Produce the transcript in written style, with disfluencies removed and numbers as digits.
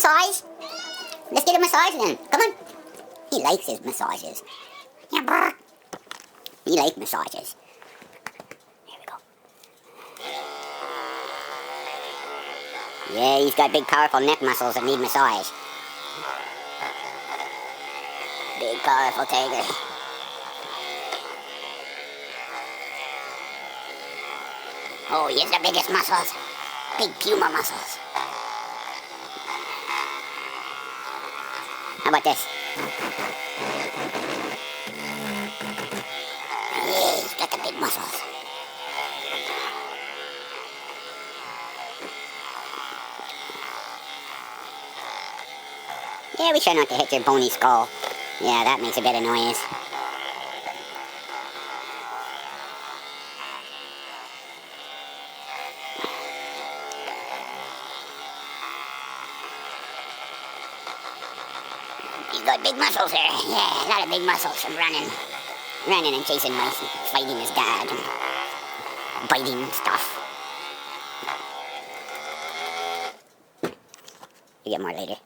massage? Let's get a massage then. Come on. He likes his massages. Yeah, brr. He likes massages. Here we go. Yeah, he's got big, powerful neck muscles that need massage. Big, powerful tiger. Oh, he has the biggest muscles. Big puma muscles. How about this? Yeah, he's got the big muscles. Yeah, we try not to hit your bony skull. Yeah, that makes a bit of noise. He's got big muscles there. Yeah, a lot of big muscles from running. Running and chasing mice and fighting his dad and biting stuff. You get more later.